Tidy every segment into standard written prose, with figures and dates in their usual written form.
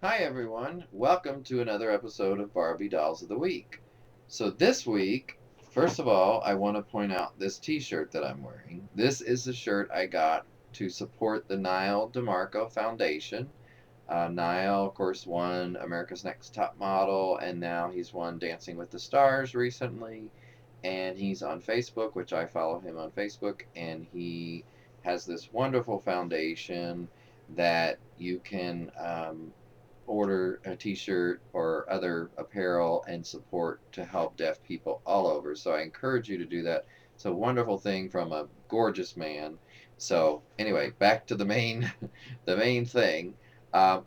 Hi everyone, welcome to another episode of Barbie Dolls of the Week. So this week, first of all, I want to point out this t-shirt that I'm wearing. This is the shirt I got to support the Niall DeMarco Foundation. Niall, of course, won America's Next Top Model, and now he's won Dancing with the Stars recently. And he's on Facebook, which I follow him on Facebook, and he has this wonderful foundation that you can order a t-shirt or other apparel and support to help deaf people all over. So I encourage you to do that. It's a wonderful thing from a gorgeous man. So anyway, back to the main the main thing.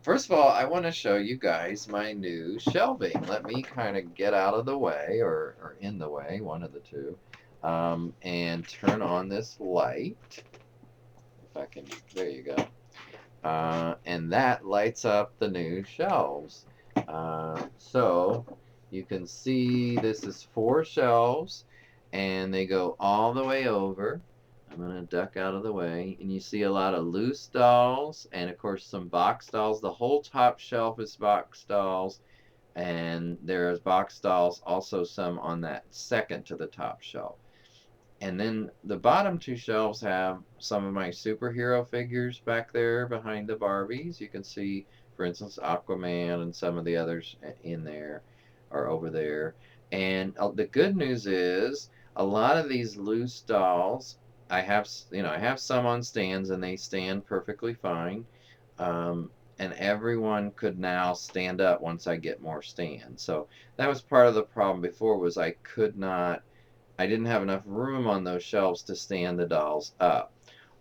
First of all, I want to show you guys my new shelving. Let me kind of get out of the way or in the way, one of the two, and turn on this light. If I can, there you go. And that lights up the new shelves. So you can see this is 4 shelves, and they go all the way over. I'm going to duck out of the way, and you see a lot of loose dolls, and of course some box dolls. The whole top shelf is box dolls, and there's box dolls also some on that second to the top shelf. And then the bottom 2 shelves have some of my superhero figures back there behind the Barbies. You can see, for instance, Aquaman and some of the others in there or over there. And the good news is a lot of these loose dolls, I have some on stands and they stand perfectly fine. And everyone could now stand up once I get more stands. So that was part of the problem before was I didn't have enough room on those shelves to stand the dolls up.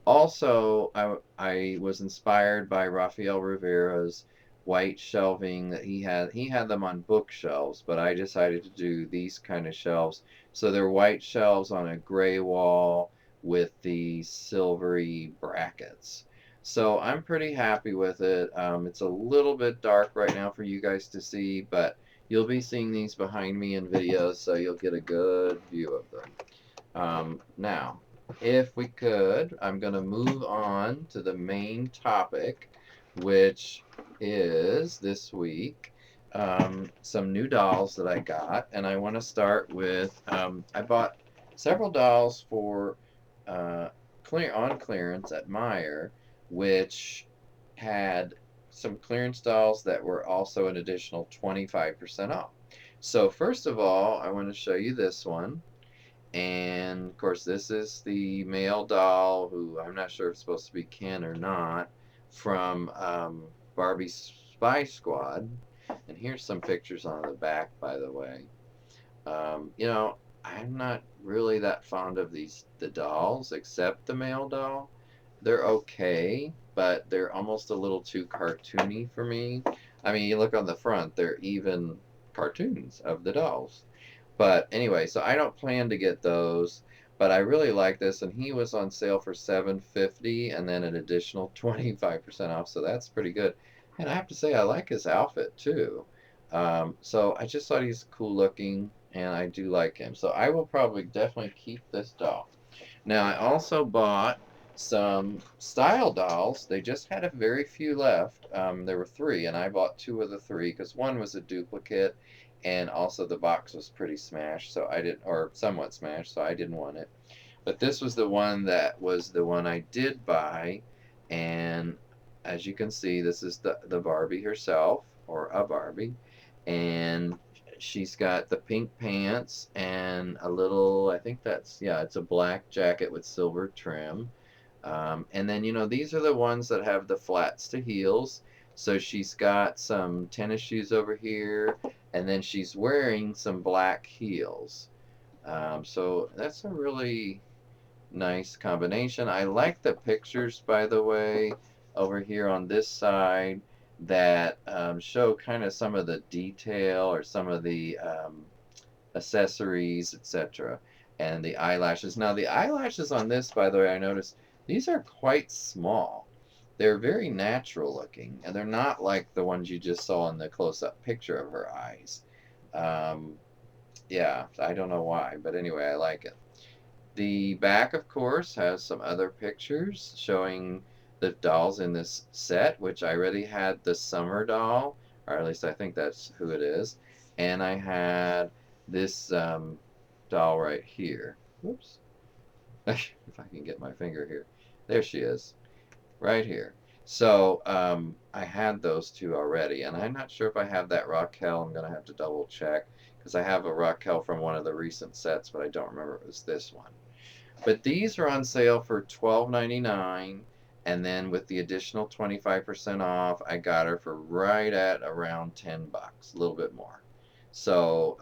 Also, I was inspired by Rafael Rivera's white shelving that he had. He had them on bookshelves, but I decided to do these kind of shelves. So they're white shelves on a gray wall with the silvery brackets. So I'm pretty happy with it. It's a little bit dark right now for you guys to see, but you'll be seeing these behind me in videos, so you'll get a good view of them. Now, if we could, I'm going to move on to the main topic, which is this week some new dolls that I got. And I want to start with I bought several dolls for on clearance at Meijer, which had some clearance dolls that were also an additional 25% off. So, first of all, I want to show you this one. And of course, this is the male doll who I'm not sure if it's supposed to be Ken or not from Barbie Spy Squad. And here's some pictures on the back, by the way. You know, I'm not really that fond of the dolls, except the male doll. They're okay, but they're almost a little too cartoony for me. I mean, you look on the front, they're even cartoons of the dolls. But anyway, so I don't plan to get those, but I really like this, and he was on sale for 750 and then an additional 25% off, so that's pretty good. And I have to say, I like his outfit too. So I just thought he's cool looking, and I do like him. So I will probably definitely keep this doll. Now, I also bought some style dolls. They just had a very few left. There were three, and I bought two of the three because one was a duplicate, and also the box was pretty smashed, so I didn't, or somewhat smashed, so I didn't want it. But this was the one that was the one I did buy, and as you can see, this is the Barbie herself, or a Barbie, and she's got the pink pants and a little, I think that's, yeah, it's a black jacket with silver trim. And then, these are the ones that have the flats to heels. So she's got some tennis shoes over here, and then she's wearing some black heels. So that's a really nice combination. I like the pictures, by the way, over here on this side that show kind of some of the detail or some of the accessories, etc. And the eyelashes. Now, the eyelashes on this, by the way, I noticed these are quite small. They're very natural looking, and they're not like the ones you just saw in the close up picture of her eyes. Um, yeah, I don't know why, but anyway, I like it. The back, of course, has some other pictures showing the dolls in this set, which I already had the summer doll, or at least I think that's who it is. And I had this doll right here. Whoops. If I can get my finger here. There she is, right here. So I had those two already, and I'm not sure if I have that Raquel. I'm gonna have to double check because I have a Raquel from one of the recent sets, but I don't remember it was this one. But these are on sale for $12.99, and then with the additional 25% off, I got her for right at around $10, a little bit more. So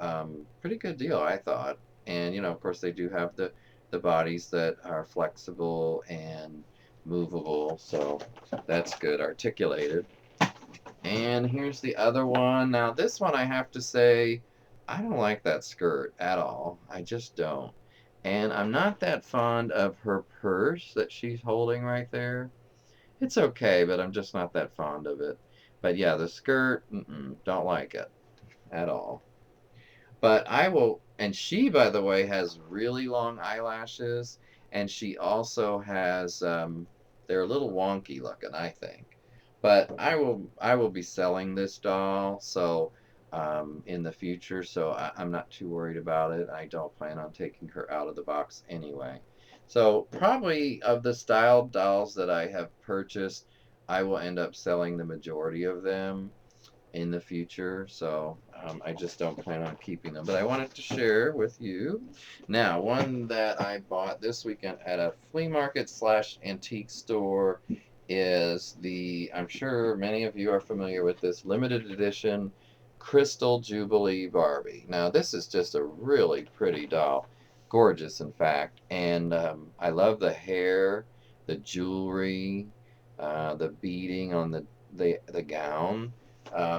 pretty good deal, I thought. And of course, they do have the bodies that are flexible and movable, so that's good, articulated. And here's the other one. Now, this one I have to say, I don't like that skirt at all. I just don't. And I'm not that fond of her purse that she's holding right there. It's okay, but I'm just not that fond of it. But yeah, the skirt, don't like it at all. But I will, and she, by the way, has really long eyelashes, and she also has, they're a little wonky looking, I think. But I will be selling this doll, so in the future, so I'm not too worried about it. I don't plan on taking her out of the box anyway. So probably of the style dolls that I have purchased, I will end up selling the majority of them in the future. So I just don't plan on keeping them. But I wanted to share with you. Now, one that I bought this weekend at a flea market slash antique store is the, I'm sure many of you are familiar with this limited edition Crystal Jubilee Barbie. Now, this is just a really pretty doll. Gorgeous, in fact. And I love the hair, the jewelry, the beading on the gown.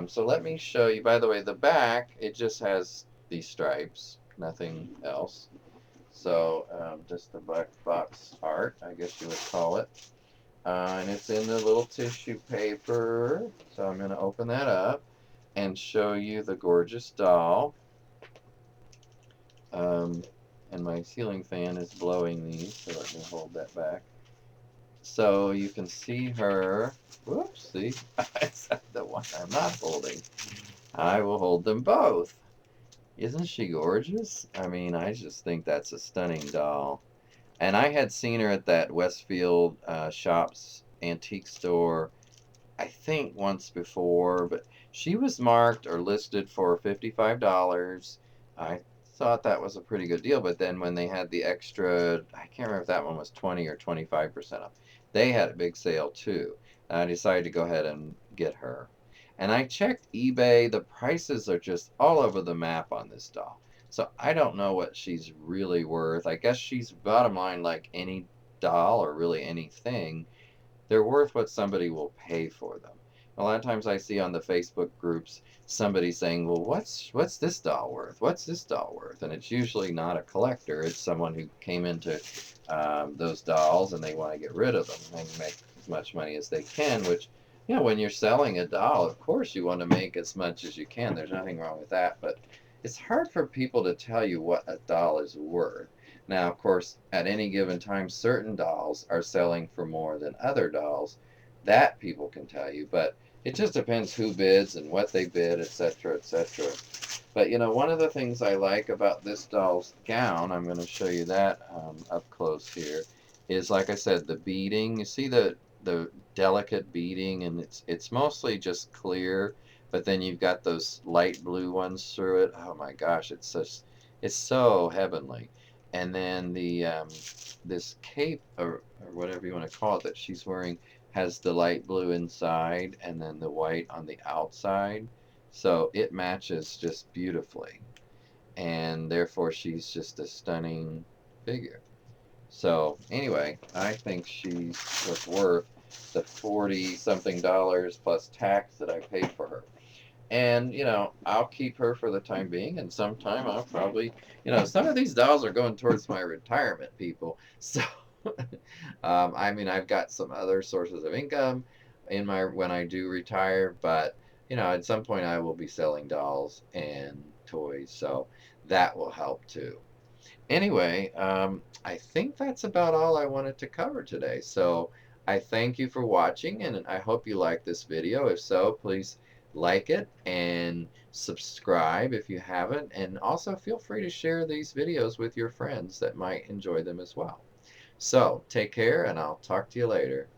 So let me show you. By the way, the back, it just has these stripes, nothing else. So just the black box art, I guess you would call it. And it's in the little tissue paper. So I'm going to open that up and show you the gorgeous doll. Um, and my ceiling fan is blowing these, so let me hold that back. So you can see her. Whoops, see? It's the one I'm not holding. I will hold them both. Isn't she gorgeous? I mean, I just think that's a stunning doll. And I had seen her at that Westfield Shops antique store, I think once before, but she was marked or listed for $55. I thought that was a pretty good deal, but then when they had the extra, I can't remember if that one was 20 or 25% off. They had a big sale too. And I decided to go ahead and get her. And I checked eBay, the prices are just all over the map on this doll. So I don't know what she's really worth. I guess she's bottom line like any doll or really anything, they're worth what somebody will pay for them. A lot of times I see on the Facebook groups somebody saying, "Well, what's this doll worth? What's this doll worth?" And it's usually not a collector. It's someone who came into those dolls and they want to get rid of them and make as much money as they can. Which, when you're selling a doll, of course you want to make as much as you can. There's nothing wrong with that. But it's hard for people to tell you what a doll is worth. Now, of course, at any given time, certain dolls are selling for more than other dolls. That people can tell you, but it just depends who bids and what they bid, etc., etc. But one of the things I like about this doll's gown, I'm going to show you that up close here, is like I said, the beading. You see the delicate beading, and it's mostly just clear, but then you've got those light blue ones through it. Oh my gosh, it's so heavenly. And then the this cape or whatever you want to call it that she's wearing has the light blue inside and then the white on the outside. So it matches just beautifully. And therefore she's just a stunning figure. So anyway, I think she's was worth the 40 something dollars plus tax that I paid for her. And I'll keep her for the time being, and sometime I'll probably, some of these dolls are going towards my retirement, people. So I mean, I've got some other sources of income in my when I do retire, but at some point I will be selling dolls and toys, so that will help too. Anyway, I think that's about all I wanted to cover today. So I thank you for watching, and I hope you liked this video. If so, please like it and subscribe if you haven't, and also feel free to share these videos with your friends that might enjoy them as well. So take care, and I'll talk to you later.